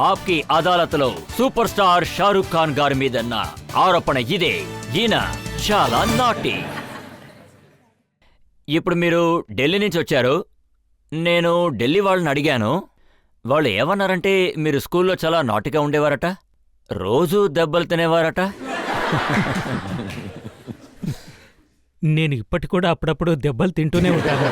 ఆప్కి అదాలత్లో super star Shahrukh Khan గారి మీదన్న ఆరోపణ ఇదే. ఈయన చాలా నాటి. ఇప్పుడు మీరు ఢిల్లీ నుంచి వచ్చారు. నేను ఢిల్లీ వాళ్ళని అడిగాను. వాళ్ళు ఏమన్నారంటే మీరు స్కూల్లో చాలా నాటిగా ఉండేవారట, రోజూ దెబ్బలు తినేవారట. నేను ఇప్పటి కూడా అప్పుడప్పుడు దెబ్బలు తింటూనే ఉంటాను.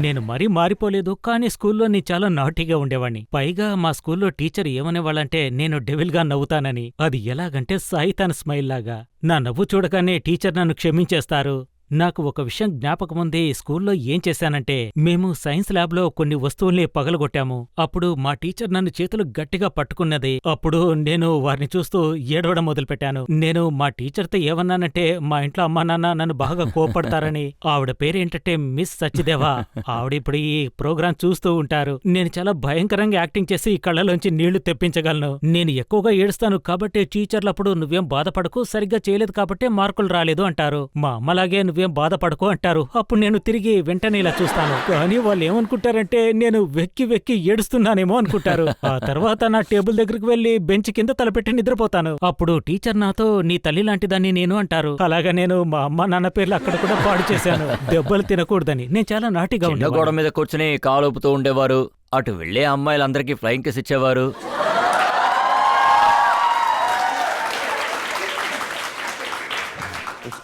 నేను మరీ మారిపోలేదు, కానీ స్కూల్లో నేను చాలా నాటీగా ఉండేవాణ్ణి. పైగా మా స్కూల్లో టీచర్ ఏమనేవాళ్ళంటే నేను డెవిల్గా నవ్వుతానని. అది ఎలాగంటే సైతాన్ స్మైల్ లాగా. నా నవ్వు చూడగానే టీచర్ నన్ను క్షమించేస్తారు. నాకు ఒక విషయం జ్ఞాపకముంది. స్కూల్లో ఏం చేశానంటే, మేము సైన్స్ ల్యాబ్లో కొన్ని వస్తువుల్ని పగలగొట్టాము. అప్పుడు మా టీచర్ నన్ను చేతులు గట్టిగా పట్టుకున్నది. అప్పుడు నేను వారిని చూస్తూ ఏడవడం మొదలుపెట్టాను. నేను మా టీచర్తో ఏమన్నానంటే, మా ఇంట్లో అమ్మా నాన్న నన్ను బాగా కోపడతారని. ఆవిడ పేరేంటంటే మిస్ సచ్చిదేవా. ఆవిడిప్పుడు ఈ ప్రోగ్రాం చూస్తూ ఉంటారు. నేను చాలా భయంకరంగా యాక్టింగ్ చేసి కళ్ళలోంచి నీళ్లు తెప్పించగలను. నేను ఎక్కువగా ఏడుస్తాను కాబట్టి టీచర్లప్పుడు నువ్వేం బాధపడకు, సరిగ్గా చేయలేదు కాబట్టే మార్కులు రాలేదు అంటారు. మా అమ్మలాగే నువ్వేం బాధపడకు అంటారు. అప్పుడు నేను తిరిగి వెంటనే ఇలా చూస్తాను. కానీ వాళ్ళు ఏమనుకుంటారంటే నేను వెక్కి వెక్కి ఏడుస్తున్నానేమో అనుకుంటారు. ఆ తర్వాత నా టేబుల్ దగ్గరికి వెళ్లి బెంచ్ కింద తలపెట్టి నిద్రపోతాను. అప్పుడు టీచర్ నాతో నీ తల్లి లాంటిదాన్ని నేను అంటారు. అలాగా నేను మా అమ్మ నాన్న పేర్లు అక్కడ కూడా పాడు చేశాను, దెబ్బలు తినకూడదని. నేను చాలా నాటిగా చిన్న గోడ మీద కూర్చుని కాలుపుతూ ఉండేవారు. అటు వెళ్లే అమ్మాయిలందరికీ ఫ్లయింగ్ కిస్ ఇచ్చేవారు.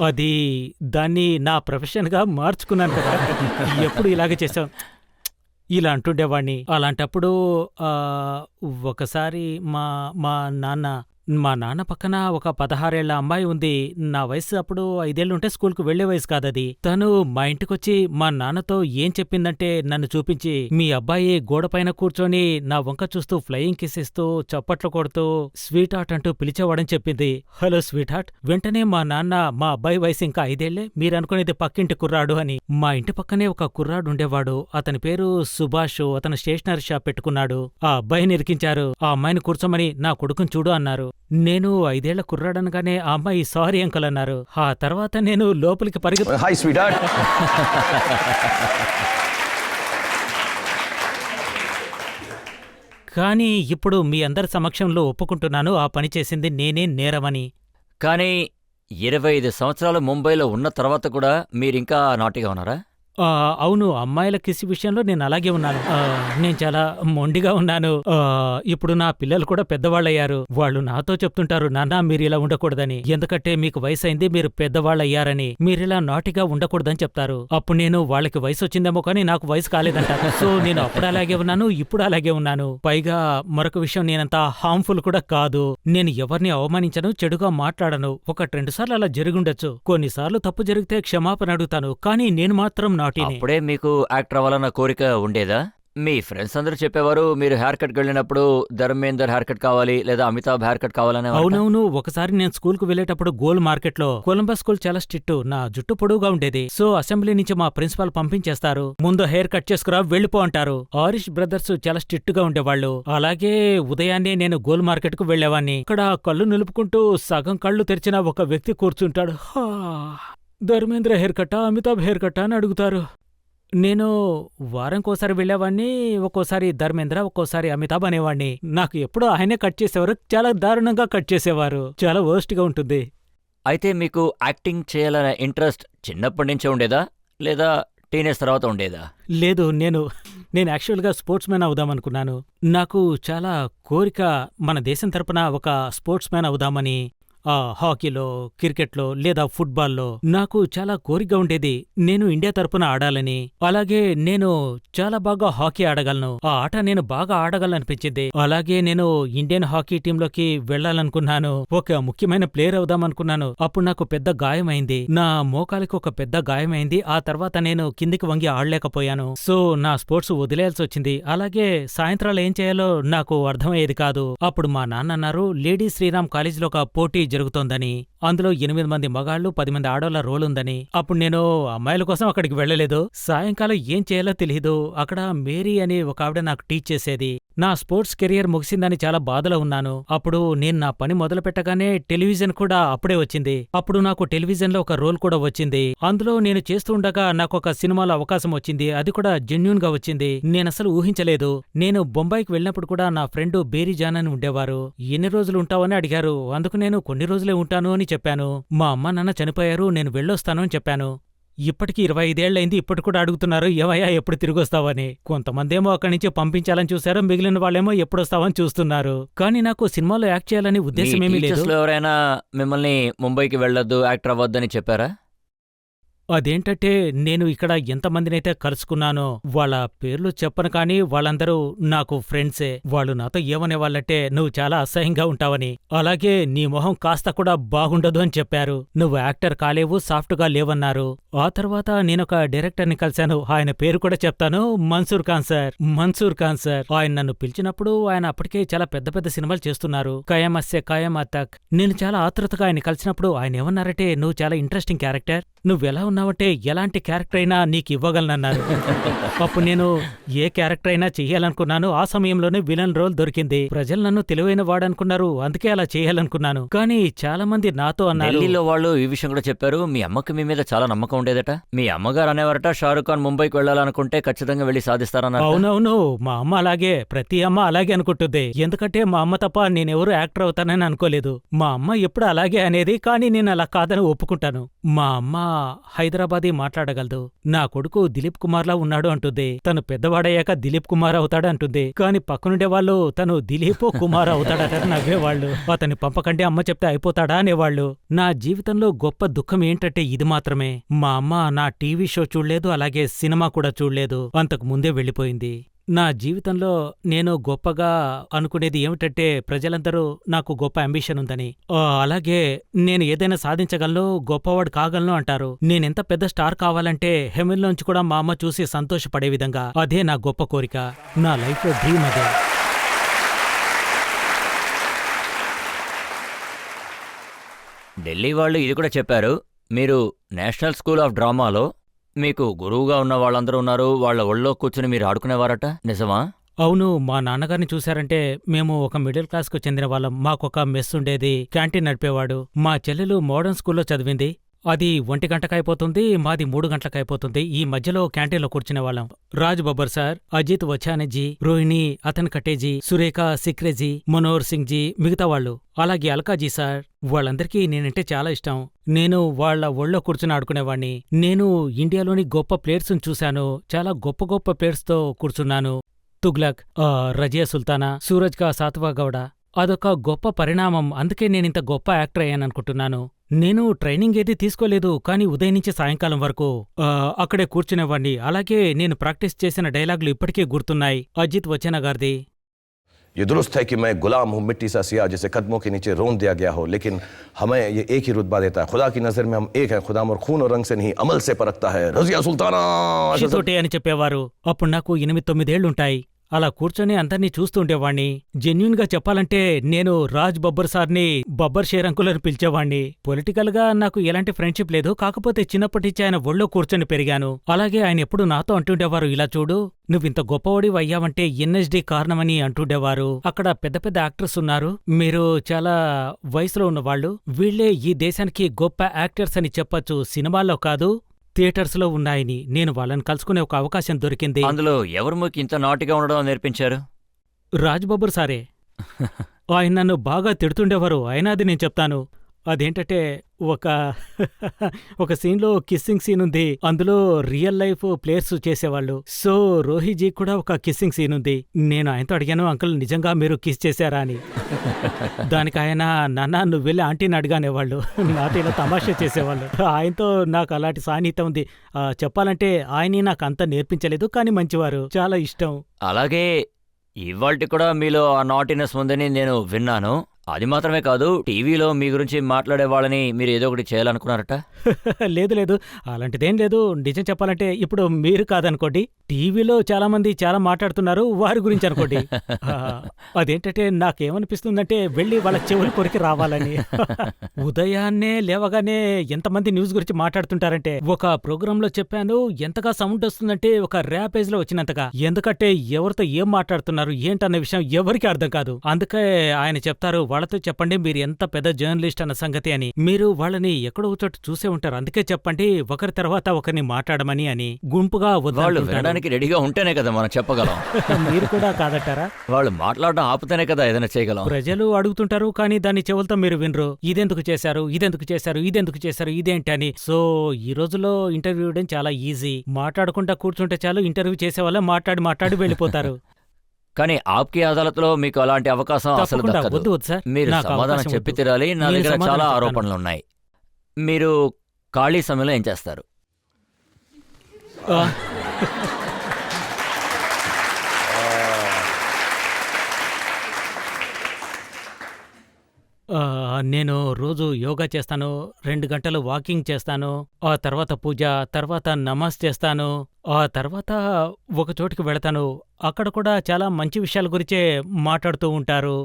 అది దాన్ని నా ప్రొఫెషన్గా మార్చుకున్నాను కదా. ఎప్పుడు ఇలాగే చేశాం, ఇలా అంటుండేవాణ్ణి. అలాంటప్పుడు ఒకసారి మా నాన్న పక్కన ఒక 16 ఏళ్ల అమ్మాయి ఉంది. నా వయసు అప్పుడు 5 ఏళ్లుంటే స్కూల్కు వెళ్లే వయసు కాదది. తను మా ఇంటికొచ్చి మా నాన్నతో ఏం చెప్పిందంటే, నన్ను చూపించి మీ అబ్బాయి గోడపైన కూర్చొని నా వంక చూస్తూ ఫ్లయింగ్ కిస్ ఇస్తూ చప్పట్లు కొడుతూ స్వీట్ హార్ట్ అంటూ పిలిచేవాడని చెప్పింది. Hello sweet heart. వెంటనే మా నాన్న, మా అబ్బాయి వయసు ఇంకా 5 ఏళ్లే, మీరనుకునేది పక్కింటి కుర్రాడు అని. మా ఇంటి పక్కనే ఒక కుర్రాడు ఉండేవాడు. అతని పేరు సుభాష్. అతను స్టేషనరీ షాప్ పెట్టుకున్నాడు. ఆ అబ్బాయిని ఇరికించారు. ఆ అమ్మాయిని కూర్చోమని నా కొడుకుని చూడు అన్నారు. నేను 5 ఏళ్ల కుర్రాడనగానే ఆ అమ్మాయి సారీ అంకల్ అన్నారు. ఆ తర్వాత నేను లోపలికి కానీ ఇప్పుడు మీ అందరి సమక్షంలో ఒప్పుకుంటున్నాను, ఆ పని చేసింది నేనే నేరమని. కానీ 25 సంవత్సరాలు ముంబైలో ఉన్న తర్వాత కూడా మీరింకా నాటిగా ఉన్నారా? అవును, అమ్మాయిల కిసి విషయంలో నేను అలాగే ఉన్నాను. నేను చాలా మొండిగా ఉన్నాను. ఇప్పుడు నా పిల్లలు కూడా పెద్దవాళ్ళయ్యారు. వాళ్ళు నాతో చెప్తుంటారు, నాన్న మీరు ఇలా ఉండకూడదని, ఎందుకంటే మీకు వయసు అయింది, మీరు పెద్దవాళ్ళయ్యారని, మీరిలా నాటిగా ఉండకూడదని చెప్తారు. అప్పుడు నేను వాళ్ళకి వయసు వచ్చిందేమో కానీ నాకు వయసు కాలేదంటారు. సో నేను అప్పుడు అలాగే ఉన్నాను, ఇప్పుడు అలాగే ఉన్నాను. పైగా మరొక విషయం, నేనంత హార్మ్ఫుల్ కూడా కాదు. నేను ఎవరిని అవమానించను, చెడుగా మాట్లాడను. 1-2 సార్లు అలా జరిగుండొచ్చు. కొన్నిసార్లు తప్పు జరిగితే క్షమాపణ అడుగుతాను, కానీ నేను మాత్రం అప్పుడే మీకు యాక్టర్ అవ్వాలన్న కోరిక ఉండేదా? మీ ఫ్రెండ్స్ అందరూ చెప్పేవారు మీరు హెయిర్ కట్ వెళ్ళినప్పుడు ధర్మేందర్ హెయిర్ కట్ కావాలి లేదా అమితాబ్ హెయిర్ కట్ కావాలని. అవునవును, ఒకసారి నేను స్కూల్ కు వెళ్లేటప్పుడు గోల్ మార్కెట్ లో, కొలంబస్ స్కూల్ చాలా స్ట్రిక్ట్, నా జుట్టు పొడవుగా ఉండేది. సో అసెంబ్లీ నుంచి మా ప్రిన్సిపాల్ పంపించేస్తారు. ముందు హెయిర్ కట్ చేసుకురా, వెళ్ళిపో అంటారు. ఆరిష్ బ్రదర్స్ చాలా స్ట్రిక్ట్ గా ఉండేవాళ్లు. అలాగే ఉదయాన్నే నేను గోల్ మార్కెట్ కు వెళ్లేవాన్ని. ఇక్కడ కళ్ళు నిలుపుకుంటూ సగం కళ్ళు తెరిచిన ఒక వ్యక్తి కూర్చుంటాడు. ధర్మేంద్ర హెయిర్ కట్టా, అమితాబ్ హెయిర్ కట్టా అని అడుగుతారు. నేను వారంకోసారి వెళ్ళేవాణ్ణి. ఒక్కోసారి ధర్మేంద్ర, ఒక్కోసారి అమితాబ్ అనేవాణ్ణి. నాకు ఎప్పుడూ ఆయనే కట్ చేసేవారు. చాలా దారుణంగా కట్ చేసేవారు. చాలా వర్స్ట్ గా ఉంటుంది. అయితే మీకు యాక్టింగ్ చేయాలనే ఇంట్రెస్ట్ చిన్నప్పటి నుంచే ఉండేదా లేదా టీనేజ్ తర్వాత ఉండేదా? లేదు, నేను యాక్చువల్గా స్పోర్ట్స్ మ్యాన్ అవుదామనుకున్నాను. నాకు చాలా కోరిక మన దేశం తరపున ఒక స్పోర్ట్స్ మ్యాన్ అవుదామని. హాకీలో, క్రికెట్లో లేదా ఫుట్బాల్లో నాకు చాలా కోరిక ఉండేది. నేను ఇండియా తరపున ఆడాలని. అలాగే నేను చాలా బాగా హాకీ ఆడగలను. ఆ ఆట నేను బాగా ఆడగలననిపించింది. అలాగే నేను ఇండియన్ హాకీ టీంలోకి వెళ్లాలనుకున్నాను. ఒక ముఖ్యమైన ప్లేయర్ అవుదామనుకున్నాను. అప్పుడు నాకు పెద్ద గాయమైంది. నా మోకాలికి ఒక పెద్ద గాయమైంది. ఆ తర్వాత నేను కిందికి వంగి ఆడలేకపోయాను. సో నా స్పోర్ట్స్ వదిలేయాల్సి వచ్చింది. అలాగే సాయంత్రాలు ఏం చేయాలో నాకు అర్థమయ్యేది కాదు. అప్పుడు మా నాన్న అన్నారు, లేడీ శ్రీరామ్ కాలేజీలో ఒక పోటీ జరుగుతోందని, అందులో 8 మంది మగాళ్ళు 10 మంది ఆడోళ్ల రోల్ ఉందని. అప్పుడు నేను అమ్మాయిల కోసం అక్కడికి వెళ్ళలేదు. సాయంకాలం ఏం చేయాలో తెలీదు. అక్కడ మేరీ అనే ఒక ఆవిడ నాకు టీచ్ చేసేది. నా స్పోర్ట్స్ కెరియర్ ముగిసిందని చాలా బాధలో ఉన్నాను. అప్పుడు నేను నా పని మొదలు పెట్టగానే టెలివిజన్ కూడా అప్పుడే వచ్చింది. అప్పుడు నాకు టెలివిజన్లో ఒక రోల్ కూడా వచ్చింది. అందులో నేను చేస్తూ ఉండగా నాకు ఒక సినిమాలో అవకాశం వచ్చింది. అది కూడా జెన్యూన్ గా వచ్చింది. నేనసలు ఊహించలేదు. నేను బొంబాయికి వెళ్ళినప్పుడు కూడా నా ఫ్రెండ్ బేరీ జాన్ అని ఉండేవారు. ఎన్ని రోజులు ఉంటావని అడిగారు. అందుకు నేను కొన్ని రోజులే ఉంటాను అని చెప్పాను. మా అమ్మ నాన్న చనిపోయారు, నేను వెళ్ళొస్తాను అని చెప్పాను. ఇప్పటికి 25 ఏళ్లైంది. ఇప్పటి కూడా అడుగుతున్నారు, ఏమయ్యా ఎప్పుడు తిరిగొస్తావని. కొంతమందేమో అక్కడి నుంచి పంపించాలని చూశారు, మిగిలిన వాళ్ళేమో ఎప్పుడొస్తావని చూస్తున్నారు. కానీ నాకు సినిమాలో యాక్ట్ చేయాలని ఉద్దేశమేమీ లేదు. టీచర్స్లో ఎవరైనా మిమ్మల్ని ముంబైకి వెళ్ళొద్దు, యాక్టర్ అవ్వద్దని చెప్పారా? అదేంటంటే నేను ఇక్కడ ఎంతమందినైతే కలుసుకున్నానో వాళ్ళ పేర్లు చెప్పను, కానీ వాళ్ళందరూ నాకు ఫ్రెండ్సే. వాళ్ళు నాతో ఏమనేవాళ్ళంటే, నువ్వు చాలా అసహ్యంగా ఉంటావని, అలాగే నీ మొహం కాస్త కూడా బాగుండదు అని చెప్పారు. నువ్వు యాక్టర్ కాలేవు, సాఫ్ట్గా లేవన్నారు. ఆ తర్వాత నేనొక డైరెక్టర్ని కలిశాను. ఆయన పేరు కూడా చెప్తాను, మన్సూర్ ఖాన్ సార్. మన్సూర్ ఖాన్ సార్ ఆయన నన్ను పిలిచినప్పుడు ఆయన అప్పటికే చాలా పెద్ద పెద్ద సినిమాలు చేస్తున్నారు. ఖయామత్ సే ఖయామత్ తక్. నేను చాలా ఆతృతగా ఆయన కలిసినప్పుడు ఆయన ఏమన్నారంటే, నువ్వు చాలా ఇంట్రెస్టింగ్ క్యారెక్టర్, నువ్వెలా ఉన్నావంటే ఎలాంటి క్యారెక్టర్ అయినా నీకు ఇవ్వగలనన్నారు. అప్పుడు నేను ఏ క్యారెక్టర్ అయినా చెయ్యాలనుకున్నాను. ఆ సమయంలోనే విలన్ రోల్ దొరికింది. ప్రజలు నన్ను తెలివైన వాడనుకున్నారు, అందుకే అలా చేయాలనుకున్నాను. కానీ చాలా మంది నాతో అన్నారు. ఢిల్లీలో వాళ్ళు ఈ విషయం కూడా చెప్పారు, మీ అమ్మకి మీ మీద చాలా నమ్మకం ఉండేదట. మీ అమ్మగారు అనేవారట, షారుఖ్ ఖాన్ ముంబైకి వెళ్ళాలనుకుంటే ఖచ్చితంగా వెళ్లి సాధిస్తారన్నారు. అవునవును, మా అమ్మ అలాగే, ప్రతి అమ్మ అలాగే అనుకుంటుంది. ఎందుకంటే మా అమ్మ తప్ప నేనెవరూ యాక్టర్ అవుతానని అనుకోలేదు. మా అమ్మ ఎప్పుడు అలాగే అనేది, కానీ నేను అలా కాదని ఒప్పుకుంటాను. మా అమ్మ హైదరాబాదీ మాట్లాడగలదు. నా కొడుకు దిలీప్ కుమార్లా ఉన్నాడు అంటుంది. తను పెద్దవాడయ్యాక దిలీప్ కుమార్ అవుతాడు అంటుంది. కాని పక్కనుండే వాళ్ళు తను దిలీప్ కుమార్ అవుతాడట నవ్వేవాళ్లు. అతన్ని పంపకంటే అమ్మ చెప్తే అయిపోతాడా అనేవాళ్లు. నా జీవితంలో గొప్ప దుఃఖం ఏంటంటే ఇది మాత్రమే, మా అమ్మ నా టీవీ షో చూడలేదు, అలాగే సినిమా కూడా చూడలేదు. అంతకు ముందే వెళ్ళిపోయింది. నా జీవితంలో నేను గొప్పగా అనుకునేది ఏమిటంటే, ప్రజలందరూ నాకు గొప్ప అంబిషన్ ఉందని, అలాగే నేను ఏదైనా సాధించగలను, గొప్పవాడు కాగలను అంటారు. నేనెంత పెద్ద స్టార్ కావాలంటే హెవెన్లోంచి కూడా మా అమ్మ చూసి సంతోషపడే విధంగా. అదే నా గొప్ప కోరిక, నా లైఫ్లో డ్రీమ్ అదే. ఢిల్లీ వాళ్ళు ఇది కూడా చెప్పారు, మీరు నేషనల్ స్కూల్ ఆఫ్ డ్రామాలో మీకు గురువుగా ఉన్న వాళ్ళందరూ ఉన్నారు, వాళ్ళ ఒళ్ళో కూర్చుని మీరు ఆడుకునేవారట, నిజమా? అవును, మా నాన్నగారిని చూశారంటే మేము ఒక మిడిల్ క్లాస్కు చెందిన వాళ్ళం. మాకొక మెస్ ఉండేది, క్యాంటీన్ నడిపేవాడు. మా చెల్లెలు మోడర్న్ స్కూల్లో చదివింది. అది 1 గంటకైపోతుంది, మాది 3 గంటలకైపోతుంది. ఈ మధ్యలో క్యాంటీన్లో కూర్చునేవాళ్ళం. రాజ్ బబ్బర్ సార్, అజిత్ వచానజీ, రోహిణి అతన్ కటేజీ, సురేఖ సిక్రేజీ, మనోహర్ సింగ్ జీ, మిగతా వాళ్ళు, అలాగే అల్కాజీ సార్, వాళ్ళందరికీ నేనంటే చాలా ఇష్టం. నేను వాళ్ల ఒళ్ళో కూర్చుని ఆడుకునేవాణ్ణి. నేను ఇండియాలోని గొప్ప ప్లేయర్స్ని చూశాను, చాలా గొప్ప గొప్ప ప్లేయర్స్తో కూర్చున్నాను. తుగ్లక్, రజియా సుల్తానా, సూరజ్ కా సాత్వా గౌడ. అదొక గొప్ప పరిణామం. అందుకే నేనింత గొప్ప యాక్టర్ అయ్యాననుకుంటున్నాను. నేను ట్రైనింగ్ ఏదీ తీసుకోలేదు, కానీ ఉదయం నుంచి సాయంకాలం వరకు అక్కడే కూర్చునేవాణ్ణి. అలాగే నేను ప్రాక్టీస్ చేసిన డైలాగులు ఇప్పటికీ గుర్తున్నాయి. అజిత్ వచన గారిది, ये दुरुस्त है कि मैं गुलाम हूँ, मिट्टी सा सिया जिसे कदमों के नीचे रोन दिया गया हो, लेकिन हमें ये एक ही रुतबा देता है। खुदा की नज़र में हम एक हैं, खुदा और खून और रंग से नहीं अमल से परखता है। रजिया सुल्ताना అని చెప్పేవారు. అప్పుడు నాకు 8-9 ఏళ్లుంటాయి. అలా కూర్చొని అందర్నీ చూస్తుండేవాణ్ణి. జెన్యూన్ గా చెప్పాలంటే నేను రాజ్ బబ్బర్ సార్ని బబ్బర్ షేర్ అంకుల్ అని పిలిచేవాణ్ణి. పొలిటికల్ గా నాకు ఎలాంటి ఫ్రెండ్షిప్ లేదు, కాకపోతే చిన్నప్పటించి ఆయన ఒళ్ళో కూర్చొని పెరిగాను. అలాగే ఆయన ఎప్పుడు నాతో అంటుండేవారు, ఇలా చూడు, నువ్వింత గొప్పవాడి అయ్యావంటే ఎన్ఎస్డి కారణమని అంటుండేవారు. అక్కడ పెద్ద పెద్ద యాక్టర్స్ ఉన్నారు, మీరు చాలా వయసులో ఉన్నవాళ్లు, వీళ్లే ఈ దేశానికి గొప్ప యాక్టర్స్ అని చెప్పొచ్చు, సినిమాల్లో కాదు థియేటర్స్ లో ఉన్నాయని. నేను వాళ్ళని కలుసుకునే ఒక అవకాశం దొరికింది. అందులో ఎవరు మీకు ఇంత నాటిగా ఉండడం నేర్పించారు? రాజ్ బబ్బర్ సారే. ఆయన నన్ను బాగా తిడుతుండేవారు, అయినా అది నేను చెప్తాను. అదేంటంటే ఒక సీన్లో కిస్సింగ్ సీన్ ఉంది, అందులో రియల్ లైఫ్ ప్లేయర్స్ చేసేవాళ్ళు. సో రోహిజీ కూడా ఒక కిస్సింగ్ సీన్ ఉంది. నేను ఆయనతో అడిగాను, అంకుల్ నిజంగా మీరు కిస్ చేశారా అని. దానికి ఆయన, నాన్న నువ్వు వెళ్ళి ఆంటీని అడిగానేవాళ్ళు, నాతో ఇలా తమాషా చేసేవాళ్ళు. ఆయనతో నాకు అలాంటి సాన్నిహిత్యం ఉంది. చెప్పాలంటే ఆయన నాకు అంత నేర్పించలేదు, కానీ మంచివారు, చాలా ఇష్టం. అలాగే ఇవాల్టి కూడా మీలో ఆ నాటినెస్ ఉందని నేను విన్నాను. అది మాత్రమే కాదు, టీవీలో మీ గురించి మాట్లాడే వాళ్ళని మీరు ఏదో ఒకటి చేయాలనుకున్నారట. లేదు లేదు, అలాంటిదేం లేదు. నిజం చెప్పాలంటే ఇప్పుడు మీరు కాదనుకోండి, టీవీలో చాలా మంది చాలా మాట్లాడుతున్నారు వారి గురించి అనుకోండి. అదేంటంటే నాకేమనిపిస్తుందంటే వెళ్ళి వాళ్ళ చెవులు కొరికి రావాలని. ఉదయాన్నే లేవగానే ఎంతమంది న్యూస్ గురించి మాట్లాడుతుంటారంటే, ఒక ప్రోగ్రామ్ లో చెప్పాను ఎంతగా సౌండ్ వస్తుందంటే ఒక ర్యాపేజ్ లో వచ్చినంతగా. ఎందుకంటే ఎవరితో ఏం మాట్లాడుతున్నారు ఏంటన్న విషయం ఎవరికి అర్థం కాదు. అందుకే ఆయన చెప్తారు, వాళ్ళతో చెప్పండి మీరు ఎంత పెద్ద జర్నలిస్ట్ అన్న సంగతి అని. మీరు వాళ్ళని ఎక్కడో చోట చూసే ఉంటారు, అందుకే చెప్పండి ఒకరి తర్వాత ఒకరిని మాట్లాడమని అని. గుంపుగా వాళ్ళు వినడానికి రెడీగా ఉంటేనే కదా మనం చెప్పగలం. మీరు కూడా కాదంటారా? వాళ్ళు మాట్లాడడం ఆపుతేనే కదా ఏదైనా చేయగలం. ప్రజలు అడుగుతుంటారు కానీ దాని చెవులతో మీరు వినరు. ఇదెందుకు చేశారు, ఇదెందుకు చేశారు, ఇదెందుకు చేశారు, ఇదేంటి అని. సో ఈ రోజులో ఇంటర్వ్యూ ఇవ్వడం చాలా ఈజీ. మాట్లాడకుండా కూర్చుంటే చాలు, ఇంటర్వ్యూ చేసే వాళ్ళ మాట్లాడి వెళ్ళిపోతారు. కానీ ఆప్కి అదాలత్లో మీకు అలాంటి అవకాశం అసలు తప్పకుండా దక్కదు. వద్దు వద్దు సార్, మీరు నాకు సమాధానం అవకాశం చెప్పి వద్దు. తీరాలి. నా నేను దగ్గర సమాధానం చాలా చెప్తాను. ఆరోపణలు ఉన్నాయి. మీరు ఖాళీ సమయంలో ఏం చేస్తారు? ఆ, నేను రోజు యోగా చేస్తాను, 2 గంటలు వాకింగ్ చేస్తాను, ఆ తర్వాత పూజ, తర్వాత నమాజ్ చేస్తాను, ఆ తర్వాత ఒక చోటికి వెళతాను. అక్కడ కూడా చాలా మంచి విషయాల గురించే మాట్లాడుతూ ఉంటారు.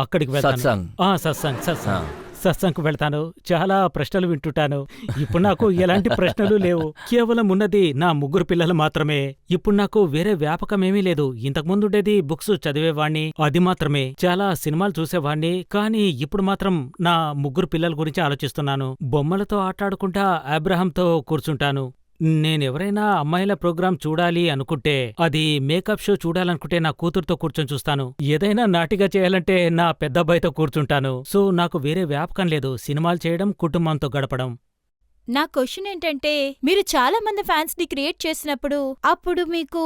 అక్కడికి వెళ్తాను. సత్సంగ్. సత్సంగ్ సత్సంగ్కు వెళ్తాను. చాలా ప్రశ్నలు వింటుంటాను. ఇప్పుడు నాకు ఎలాంటి ప్రశ్నలు లేవు. కేవలం ఉన్నది నా 3 పిల్లలు మాత్రమే. ఇప్పుడు నాకు వేరే వ్యాపకమేమీ లేదు. ఇంతకుముందుండేది బుక్స్ చదివేవాణ్ణి, అది మాత్రమే. చాలా సినిమాలు చూసేవాణ్ణి. కానీ ఇప్పుడు మాత్రం నా 3 పిల్లల గురించి ఆలోచిస్తున్నాను. బొమ్మలతో ఆటాడుకుంటా అబ్రహాంతో కూర్చుంటాను. నేనెవరైనా అమ్మాయిల ప్రోగ్రాం చూడాలి అనుకుంటే, అది మేకప్ షో చూడాలనుకుంటే నా కూతురుతో కూర్చొని చూస్తాను. ఏదైనా నాటిగా చేయాలంటే నా పెద్దబ్బాయితో కూర్చుంటాను. సో నాకు వేరే వ్యాపకం లేదు. సినిమాలు చేయడం, కుటుంబంతో గడపడం. నా క్వశ్చన్ ఏంటంటే, మీరు చాలా మంది ఫ్యాన్స్ ని క్రియేట్ చేసినప్పుడు అప్పుడు మీకు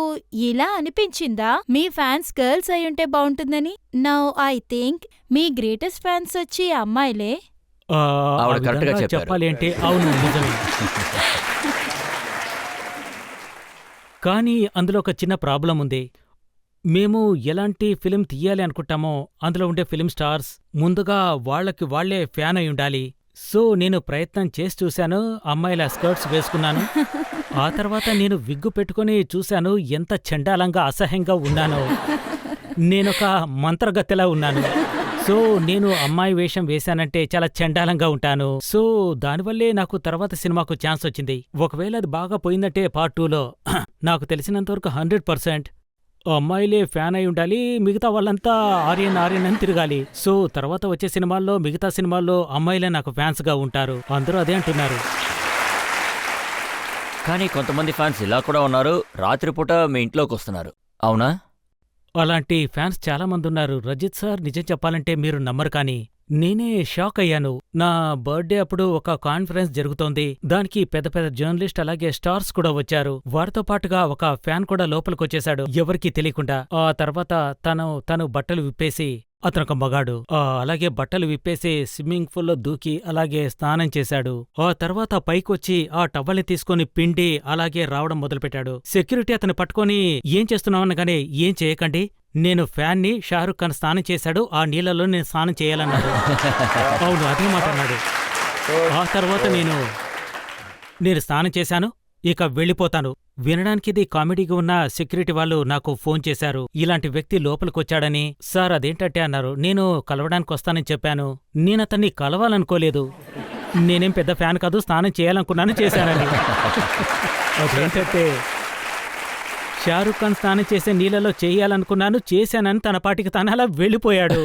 ఇలా అనిపించిందా, మీ ఫ్యాన్స్ గర్ల్స్ అయ్యుంటే బాగుంటుందని? Now I think me greatest fans వచ్చి అమ్మాయిలే. ఆ ఆవిడ విధంగా కరెక్ట్గా చెప్పారు. చెప్పాలి అంటే అవును, నిజమే. కానీ అందులో ఒక చిన్న ప్రాబ్లం ఉంది. మేము ఎలాంటి ఫిలిం తీయాలి అనుకుంటామో అందులో ఉండే ఫిలిం స్టార్స్ ముందుగా వాళ్ళకి వాళ్లే ఫ్యాన్ అయి ఉండాలి. సో నేను ప్రయత్నం చేసి చూశాను, అమ్మాయిల స్కర్ట్స్ వేసుకున్నాను. ఆ తర్వాత నేను విగ్గు పెట్టుకుని చూశాను, ఎంత చండాలంగా అసహ్యంగా ఉన్నానో. నేనొక మంత్రగత్తెలా ఉన్నాను. సో నేను అమ్మాయి వేషం వేశానంటే చాలా చండాలంగా ఉంటాను. సో దానివల్లే నాకు తర్వాత సినిమాకు ఛాన్స్ వచ్చింది. ఒకవేళ అది బాగా పోయిందంటే పార్ట్ 2లో నాకు తెలిసినంతవరకు 100% అమ్మాయిలే ఫ్యాన్ అయి ఉండాలి, మిగతా వాళ్ళంతా ఆర్యన్ అని తిరగాలి. సో తర్వాత వచ్చే సినిమాల్లో, మిగతా సినిమాల్లో అమ్మాయిలే నాకు ఫ్యాన్స్గా ఉంటారు. అందరూ అదే అంటున్నారు. కానీ కొంతమంది ఫ్యాన్స్ ఇలా కూడా ఉన్నారు, రాత్రిపూట మీ ఇంట్లోకి వస్తున్నారు, అవునా? అలాంటి ఫ్యాన్స్ చాలా మంది ఉన్నారు. రజిత్ సార్, నిజం చెప్పాలంటే మీరు నమ్మరు కానీ నేనే షాక్ అయ్యాను. నా బర్త్డే అప్పుడు ఒక కాన్ఫరెన్స్ జరుగుతోంది. దానికి పెద్ద పెద్ద జర్నలిస్ట్ అలాగే స్టార్స్ కూడా వచ్చారు. వారితో పాటుగా ఒక ఫ్యాన్ కూడా లోపలికొచ్చేశాడు, ఎవరికీ తెలియకుండా. ఆ తర్వాత తను బట్టలు విప్పేసి, అతనొక మగాడు, అలాగే బట్టలు విప్పేసి స్విమ్మింగ్ పూల్లో దూకి అలాగే స్నానం చేశాడు. ఆ తర్వాత పైకొచ్చి ఆ టవల్ని తీసుకుని పిండి అలాగే రావడం మొదలుపెట్టాడు. సెక్యూరిటీ అతను పట్టుకొని ఏం చేస్తున్నావనగానే, ఏం చేయకండి, నేను ఫ్యాన్ని, షారుఖ్ ఖాన్ స్నానం చేశాడు, ఆ నీళ్లలో నేను స్నానం చేయాలన్నాడు. అవును, అదే మాట అన్నాడు. ఆ తర్వాత నేను స్నానం చేశాను, ఇక వెళ్ళిపోతాను. వినడానికి ఇది కామెడీగా ఉన్న సెక్యూరిటీ వాళ్ళు నాకు ఫోన్ చేశారు, ఇలాంటి వ్యక్తి లోపలికొచ్చాడని. సార్ అదేంటంటే అన్నారు. నేను కలవడానికి వస్తానని చెప్పాను. నేనతన్ని కలవాలనుకోలేదు. నేనేం పెద్ద ఫ్యాన్ కాదు, స్నానం చేయాలనుకున్నాను, చేశానని. అదేంటంటే షారుఖ్ ఖాన్ స్నానం చేసే నీళ్ళలో చేయాలనుకున్నాను, చేశానని తన పాటికి తను అలా వెళ్ళిపోయాడు.